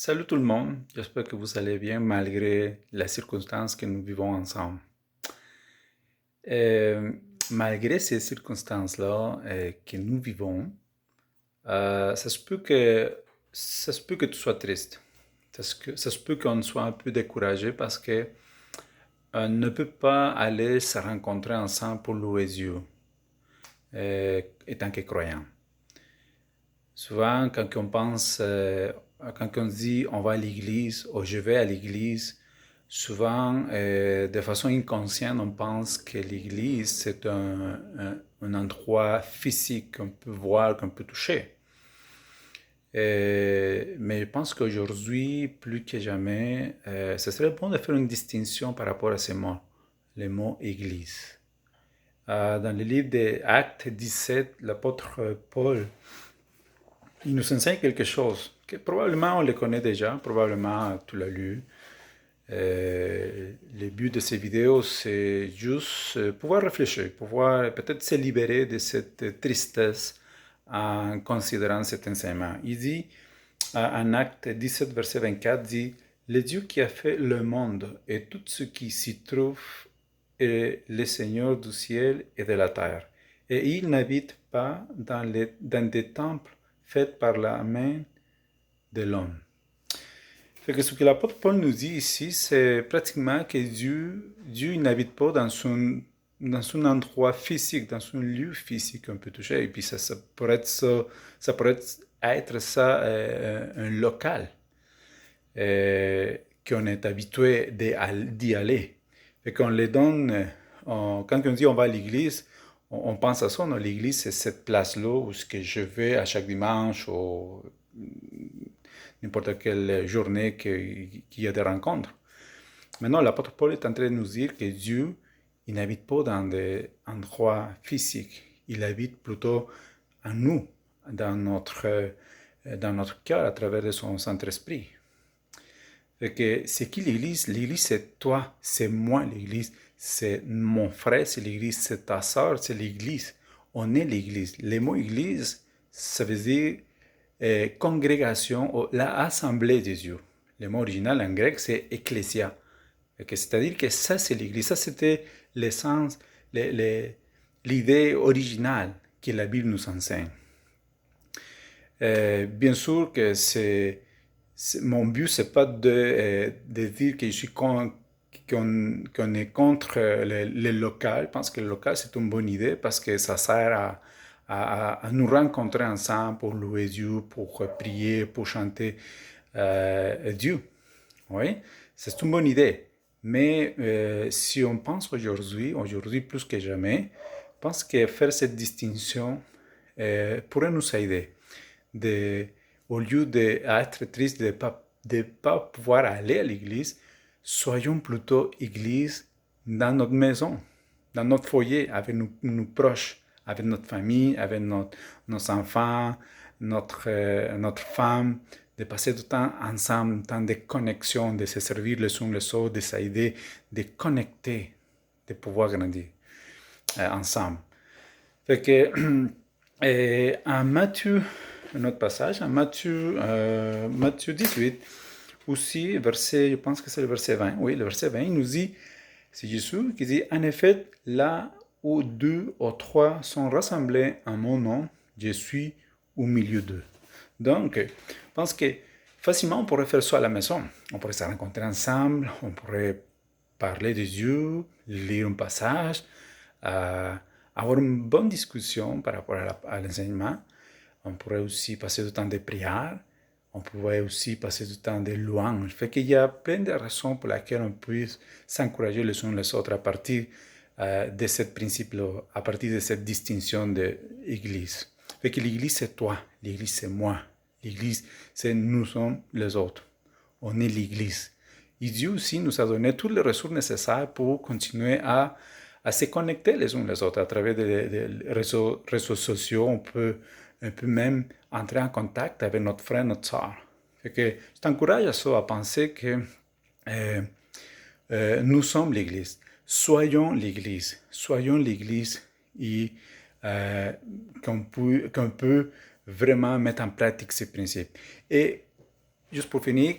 Salut tout le monde, j'espère que vous allez bien malgré les circonstances que nous vivons ensemble. Euh, Malgré ces circonstances-là que nous vivons, ça se peut que tu sois triste. Ça se peut qu'on soit un peu découragé parce que on ne peut pas aller se rencontrer ensemble pour louer Dieu, étant que croyant. Souvent, quand on dit on va à l'église ou je vais à l'église, souvent, de façon inconsciente, on pense que l'église, c'est un endroit physique qu'on peut voir, qu'on peut toucher. Mais je pense qu'aujourd'hui, plus que jamais, ce serait bon de faire une distinction par rapport à ces mots, les mots église. Dans le livre des Actes 17, l'apôtre Paul il nous enseigne quelque chose que probablement on le connaît déjà, probablement tu l'as lu. Le but de ces vidéos, c'est juste pouvoir réfléchir, pouvoir peut-être se libérer de cette tristesse en considérant cet enseignement. Il dit, en Acte 17, verset 24, dit, le Dieu qui a fait le monde et tout ce qui s'y trouve est le Seigneur du ciel et de la terre. Et il n'habite pas dans des temples faits par la main de l'homme. Fait que ce que l'apôtre Paul nous dit ici, c'est pratiquement que Dieu n'habite pas dans un endroit physique, dans un lieu physique qu'on peut toucher. Et puis ça pourrait être ça pourrait être ça un local qu'on est habitué d'y aller. Fait qu'on les donne, quand on dit on va à l'église, on pense à ça. Non? L'église, c'est cette place-là où ce que je vais à chaque dimanche ou n'importe quelle journée qu'il y a des rencontres. Maintenant, l'apôtre Paul est en train de nous dire que Dieu, il n'habite pas dans des endroits physiques. Il habite plutôt en nous, dans notre cœur, à travers de son Saint-Esprit. Fait que c'est qui l'Église? L'Église, c'est toi, c'est moi, l'Église. C'est mon frère, c'est l'Église. C'est ta soeur, c'est l'Église. On est l'Église. Le mot Église, ça veut dire congrégation ou la assemblée des dieux. Le mot original en grec, c'est ecclésia. C'est-à-dire que ça, c'est l'Église. Ça, c'était l'essence, l'idée originale que la Bible nous enseigne. Bien sûr que mon but, c'est pas de dire que je suis qu'on est contre le local. Je pense que le local, c'est une bonne idée parce que ça sert à nous rencontrer ensemble pour louer Dieu, pour prier, pour chanter Dieu. Oui, c'est une bonne idée. Mais si on pense aujourd'hui plus que jamais, je pense que faire cette distinction pourrait nous aider. De, Au lieu d'être triste de pas pouvoir aller à l'église, soyons plutôt église dans notre maison, dans notre foyer, avec nos proches, avec notre famille, avec nos enfants, notre femme, de passer du temps ensemble, du temps de connexion, de se servir les uns les autres, de s'aider, de connecter, de pouvoir grandir ensemble. Fait que, en Matthieu, un autre passage, en Matthieu 18, aussi, verset, je pense que c'est le verset 20, oui, le verset 20, il nous dit, c'est Jésus qui dit, en effet, là où deux ou trois sont rassemblés en mon nom, je suis au milieu d'eux. Donc, je pense que facilement, on pourrait faire ça à la maison. On pourrait se rencontrer ensemble, on pourrait parler de Dieu, lire un passage, avoir une bonne discussion par rapport à l'enseignement. On pourrait aussi passer du temps de prière. On pourrait aussi passer du temps de louange. Fait qu'il y a plein de raisons pour lesquelles on puisse s'encourager les uns les autres à partir de ce principe-là, à partir de cette distinction de l'Église. Fait que l'Église, c'est toi. L'Église, c'est moi. L'Église, c'est nous sommes les autres. On est l'Église. Et Dieu aussi nous a donné toutes les ressources nécessaires pour continuer à se connecter les uns les autres. À travers des réseaux sociaux, on peut même entrer en contact avec notre frère, notre soeur. Fait que je t'encourage à ça, à penser que nous sommes l'Église. Soyons l'Église. Soyons l'Église et qu'on peut vraiment mettre en pratique ces principes. Et juste pour finir,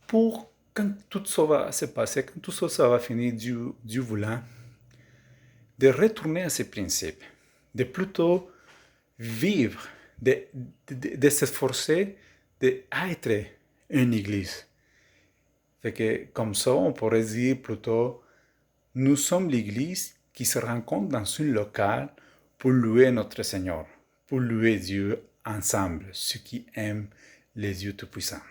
pour quand tout ça va se passer, quand tout ça va finir, Dieu voulant, de retourner à ces principes, de plutôt vivre, de s'efforcer d'être une église. Fait que comme ça, on pourrait dire plutôt, nous sommes l'église qui se rencontre dans une locale pour louer notre Seigneur, pour louer Dieu ensemble, ceux qui aiment les dieux tout-puissants.